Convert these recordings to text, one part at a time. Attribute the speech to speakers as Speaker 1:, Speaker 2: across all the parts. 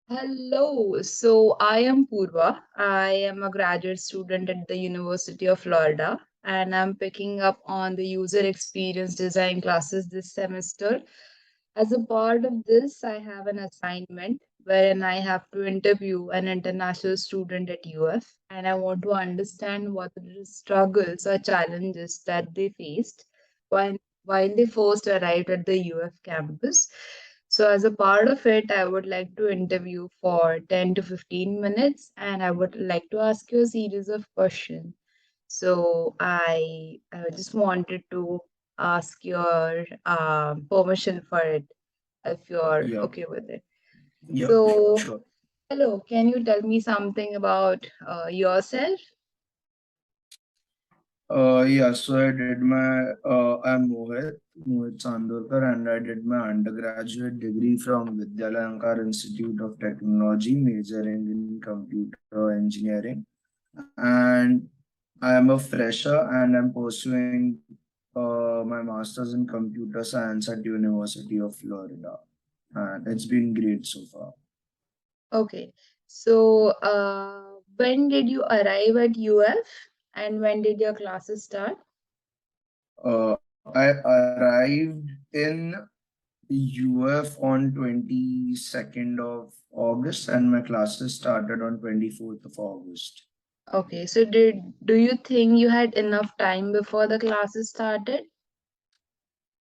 Speaker 1: Hello, so I am Purva. I am a graduate student at the University of Florida, and I'm picking up on the user experience design classes this semester. As a part of this, I have an assignment wherein I have to interview an international student at UF, and I want to understand what the struggles or challenges that they faced while, while they first arrived at the UF campus. So, as a part of it, I would like to interview for 10 to 15 minutes and I would like to ask you a series of questions. So, I just wanted to ask your permission for it if you're
Speaker 2: Yeah,
Speaker 1: okay with it.
Speaker 2: yeah,
Speaker 1: So,
Speaker 2: sure.
Speaker 1: hello, can you tell me something about yourself?
Speaker 2: Yeah, so I'm Mohit Sandorkar, and I did my undergraduate degree from Vidyalankar Institute of Technology, majoring in computer engineering. And I am a fresher, and I'm pursuing my master's in computer science at University of Florida. And it's been great so far.
Speaker 1: Okay. So, when did you arrive at UF and when did your classes start?
Speaker 2: I arrived in UF on 22nd of August and my classes started on 24th of August.
Speaker 1: Okay, so do you think you had enough time before the classes started?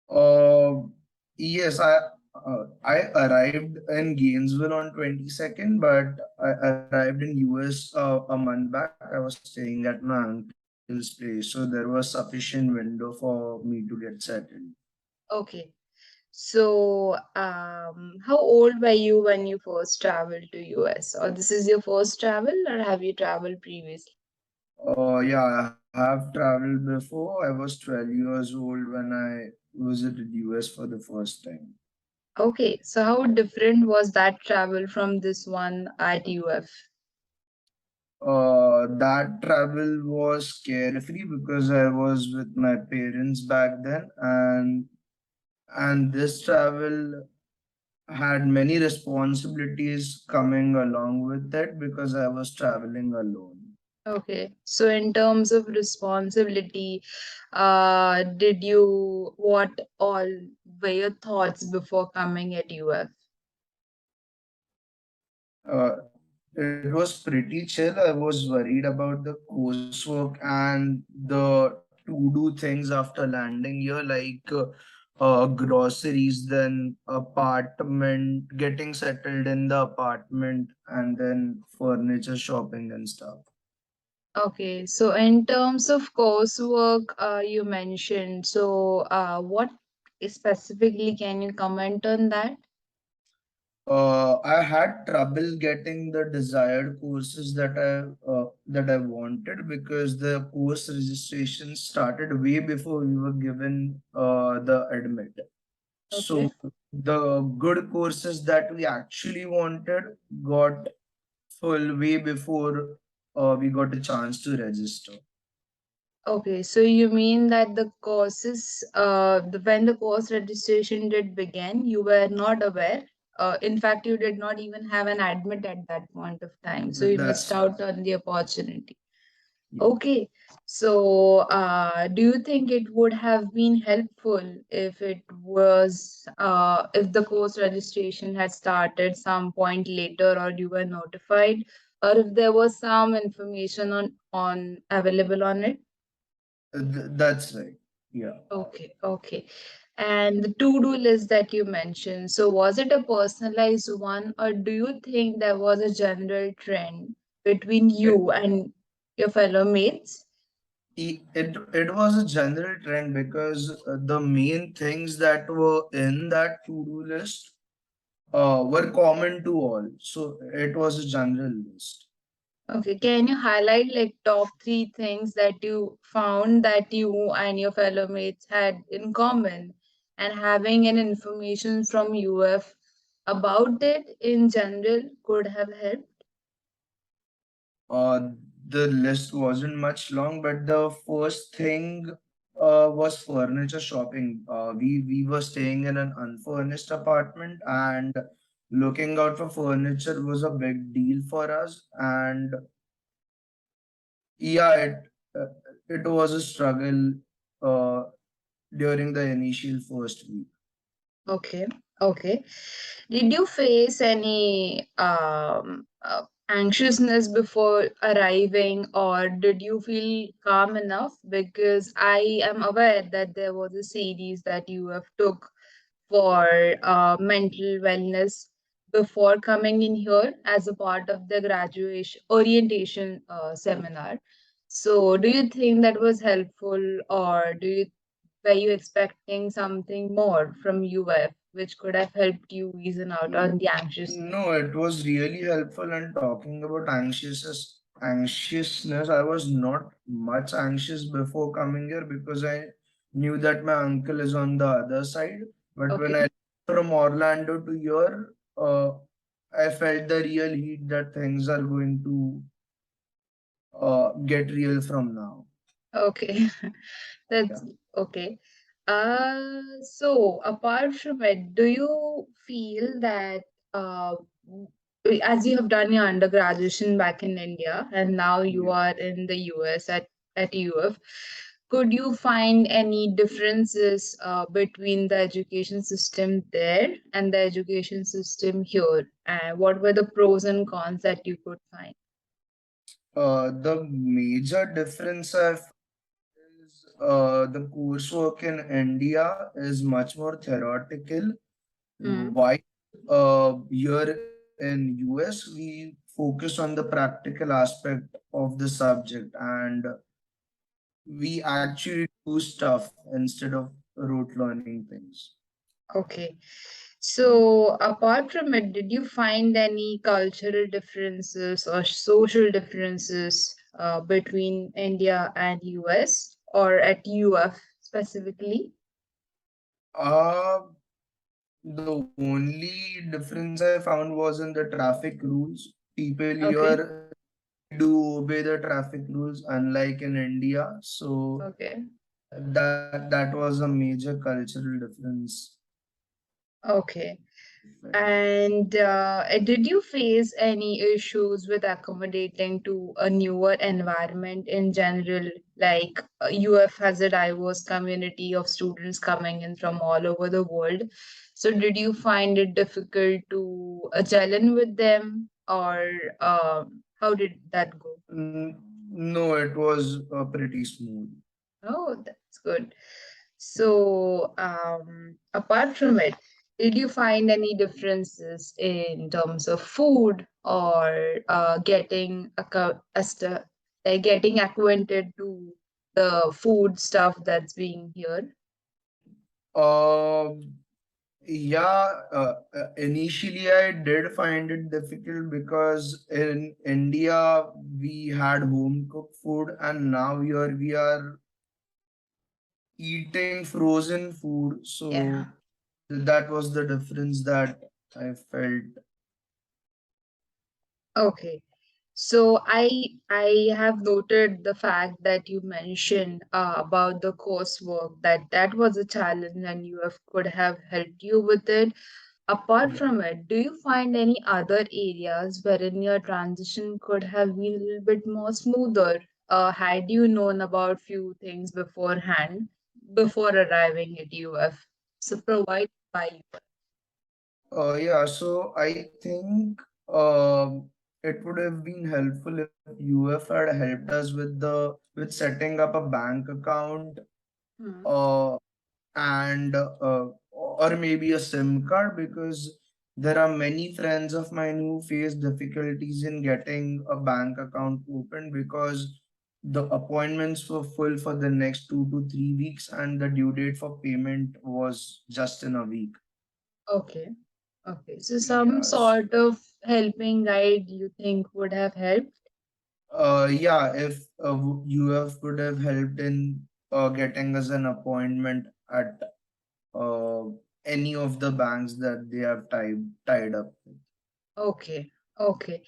Speaker 2: Uh, yes, I arrived in Gainesville on 22nd, but I arrived in US a month back. I was staying at my uncle's place, so there was sufficient window for me to get settled.
Speaker 1: Okay. So, how old were you when you first traveled to US? Or this is your first travel, or have you traveled previously?
Speaker 2: Yeah, I have traveled before. I was 12 years old when I visited US for the first time.
Speaker 1: Okay, so how different was that travel from this one at UF?
Speaker 2: That travel was carefree because I was with my parents back then, and this travel had many responsibilities coming along with it because I was traveling alone.
Speaker 1: Okay, so in terms of responsibility, what all were your thoughts before coming at UF?
Speaker 2: Uh, it was pretty chill. I was worried about the coursework and the to-do things after landing here, like groceries, then apartment, getting settled in the apartment, and then furniture shopping and stuff.
Speaker 1: Okay, so in terms of coursework, you mentioned, so what specifically can you comment on that?
Speaker 2: I had trouble getting the desired courses that I wanted because the course registration started way before we were given the admit.
Speaker 1: Okay.
Speaker 2: So the good courses that we actually wanted got full way before we got a chance to register.
Speaker 1: Okay, so you mean that when the course registration did begin, you were not aware. In fact, you did not even have an admit at that point of time, so you missed
Speaker 2: That's right.
Speaker 1: out on the opportunity.
Speaker 2: Yeah.
Speaker 1: Okay, so do you think it would have been helpful if the course registration had started some point later, or you were notified, or if there was some information on available on it?
Speaker 2: That's right. Yeah.
Speaker 1: Okay, okay. And the to-do list that you mentioned, so was it a personalized one, or do you think there was a general trend between you and your fellow mates?
Speaker 2: It was a general trend because the main things that were in that to-do list were common to all. So it was a general list.
Speaker 1: Okay, can you highlight like top three things that you found that you and your fellow mates had in common, and having an information from UF about it in general could have helped?
Speaker 2: Uh, the list wasn't much long, but the first thing was furniture shopping. We were staying in an unfurnished apartment, and looking out for furniture was a big deal for us. And yeah, uh, it was a struggle uh, during the initial first week.
Speaker 1: Okay. Okay. Did you face any anxiousness before arriving, or did you feel calm enough? Because I am aware that there was a series that you have took for mental wellness before coming in here as a part of the graduation orientation seminar. So, do you think that was helpful, or were you expecting something more from UF, which could have helped you reason out on the anxiousness?
Speaker 2: No, it was really helpful. And talking about anxiousness, I was not much anxious before coming here because I knew that my uncle is on the other side. But when I
Speaker 1: Okay.
Speaker 2: left from Orlando to here, I felt the real heat that things are going to get real from now.
Speaker 1: Okay.
Speaker 2: Yeah.
Speaker 1: That's okay. So apart from it, do you feel that uh, as you have done your undergraduation back in India and now you
Speaker 2: Yeah.
Speaker 1: are in the US at UF, could you find any differences between the education system there and the education system here? What were the pros and cons that you could find?
Speaker 2: The major difference I is the coursework in India is much more theoretical.
Speaker 1: Hmm.
Speaker 2: While here in US we focus on the practical aspect of the subject, and we actually do stuff instead of rote learning things.
Speaker 1: Okay. So, apart from it, did you find any cultural differences or social differences between India and US or at UF specifically?
Speaker 2: Uh, the only difference I found was in the traffic rules. People
Speaker 1: Okay.
Speaker 2: here really do obey the traffic rules, unlike in India. So
Speaker 1: Okay.
Speaker 2: that was a major cultural difference.
Speaker 1: Okay. And did you face any issues with accommodating to a newer environment in general? Like UF has a diverse community of students coming in from all over the world. So, did you find it difficult to gel in with them, or how did that go?
Speaker 2: No, it was pretty smooth.
Speaker 1: Oh, that's good. So, apart from it, did you find any differences in terms of food or getting acquainted to the food stuff that's being here?
Speaker 2: Um, yeah, initially I did find it difficult because in India we had home cooked food, and now here we are eating frozen food.
Speaker 1: Yeah.
Speaker 2: So that was the difference that I felt.
Speaker 1: Okay. So I have noted the fact that you mentioned about the coursework that was a challenge and you have could have helped you with it. Apart
Speaker 2: Yeah.
Speaker 1: from it, do you find any other areas wherein your transition could have been a little bit more smoother? Had you known about few things beforehand before arriving at UF? So provide by you.
Speaker 2: Yeah, so I think it would have been helpful if UF had helped us with setting up a bank account,
Speaker 1: Hmm.
Speaker 2: uh, and or maybe a SIM card, because there are many friends of mine who face difficulties in getting a bank account open because the appointments were full for the next 2 to 3 weeks, and the due date for payment was just in a week.
Speaker 1: Okay. Okay. So some
Speaker 2: Yes.
Speaker 1: sort of helping guide you think would have helped?
Speaker 2: Yeah, if UF could have helped in getting us an appointment at uh, any of the banks that they have tied up with.
Speaker 1: Okay. Okay.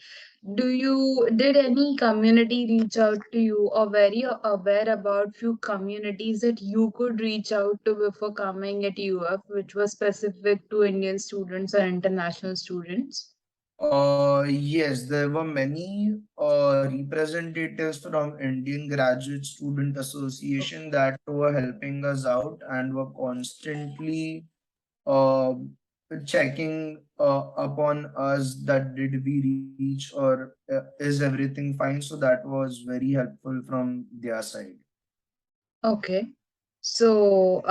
Speaker 1: Did any community reach out to you, or were you aware about few communities that you could reach out to before coming at UF, which was specific to Indian students or international students?
Speaker 2: Yes, there were many representatives from Indian Graduate Student Association that were helping us out and were constantly uh, checking upon us that did we reach or is everything fine. So that was very helpful from their side.
Speaker 1: Okay. So,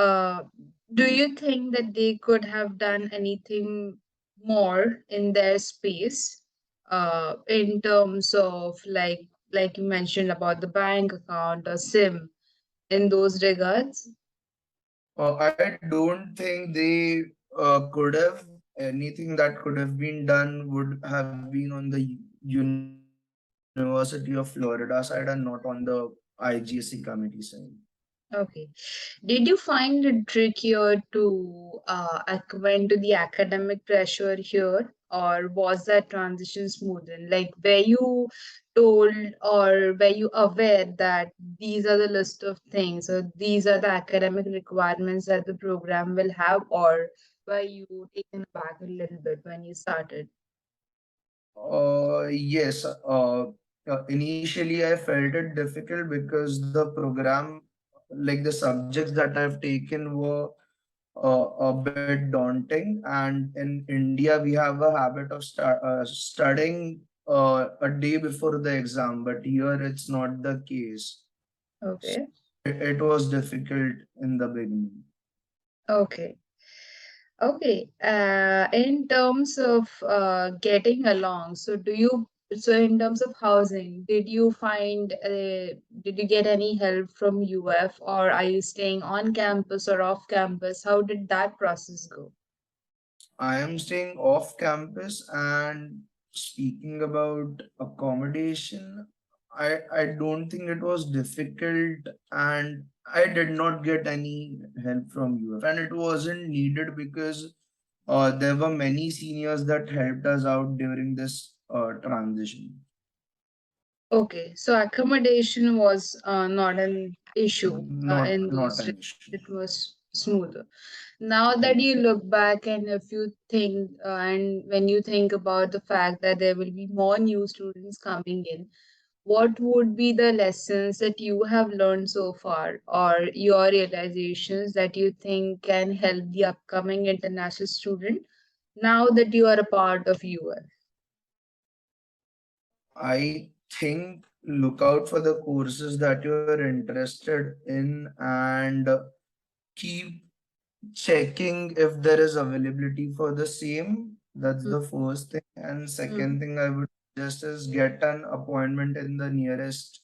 Speaker 1: do you think that they could have done anything more in their space, in terms of like you mentioned about the bank account or SIM in those regards?
Speaker 2: I don't think they could have anything that could have been done would have been on the University of Florida side and not on the IGSC committee side.
Speaker 1: Okay. Did you find it trickier to acclimate to the academic pressure here, or was that transition smoother? Like, were you told or were you aware that these are the list of things or these are the academic requirements that the program will have, or were you taken aback a little bit when you started?
Speaker 2: Yes. Initially, I felt it difficult because the program, like the subjects that I've taken, were a bit daunting. And in India, we have a habit of studying a day before the exam, but here it's not the case. So
Speaker 1: Okay.
Speaker 2: it was difficult in the beginning.
Speaker 1: Okay. Okay, in terms of getting along, so in terms of housing, did you get any help from UF, or are you staying on campus or off campus? How did that process go?
Speaker 2: I am staying off campus, and speaking about accommodation, I don't think it was difficult, and I did not get any help from UF, and it wasn't needed because there were many seniors that helped us out during this transition.
Speaker 1: Okay, so accommodation was not an issue in
Speaker 2: Not
Speaker 1: those
Speaker 2: an issue.
Speaker 1: it was smoother. Now that
Speaker 2: Yes.
Speaker 1: you look back and if you think and when you think about the fact that there will be more new students coming in, what would be the lessons that you have learned so far or your realizations that you think can help the upcoming international student now that you are a part of UF?
Speaker 2: I think look out for the courses that you're interested in and keep checking if there is availability for the same. That's the first thing. And second
Speaker 1: Mhm.
Speaker 2: thing I would suggest is get an appointment in the nearest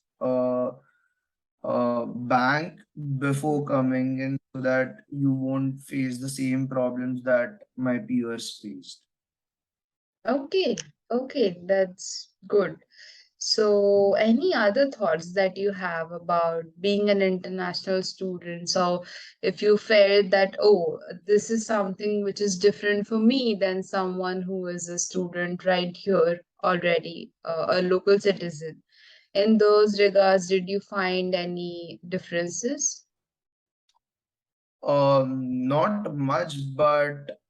Speaker 2: bank before coming in so that you won't face the same problems that my peers faced.
Speaker 1: Okay, okay, that's good. So, any other thoughts that you have about being an international student? So, if you felt that, oh, this is something which is different for me than someone who is a student right here already, a local citizen. In those regards, did you find any differences?
Speaker 2: Not much, but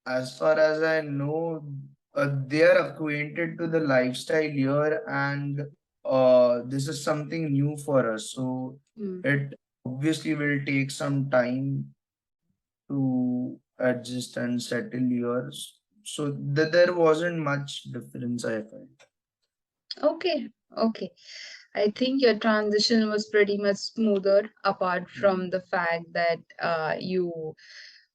Speaker 2: as far as I know, they are acquainted to the lifestyle here, and this is something new for us. So
Speaker 1: Hmm.
Speaker 2: it obviously will take some time to adjust and settle here. So there wasn't much difference, I felt.
Speaker 1: Okay, okay. I think your transition was pretty much smoother, apart from
Speaker 2: Mm.
Speaker 1: the fact that you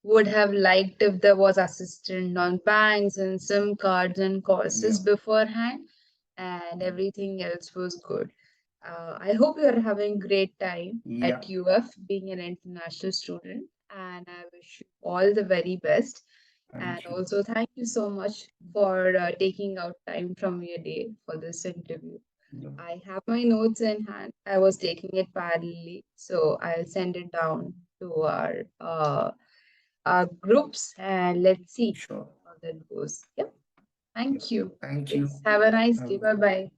Speaker 1: would have liked if there was assistant on banks and SIM cards and courses
Speaker 2: Yeah.
Speaker 1: beforehand, and everything else was good. I hope you are having great time
Speaker 2: Yeah.
Speaker 1: at UF being an international student, and I wish you all the very best. And
Speaker 2: Thank you.
Speaker 1: also, thank you so much for taking out time from your day for this interview.
Speaker 2: Yeah.
Speaker 1: I have my notes in hand. I was taking it parallelly, so I'll send it down to our groups and let's see
Speaker 2: Sure.
Speaker 1: how that goes. Yep. Thank you.
Speaker 2: Thank you.
Speaker 1: Yes, have a nice day.
Speaker 2: Have
Speaker 1: Bye bye.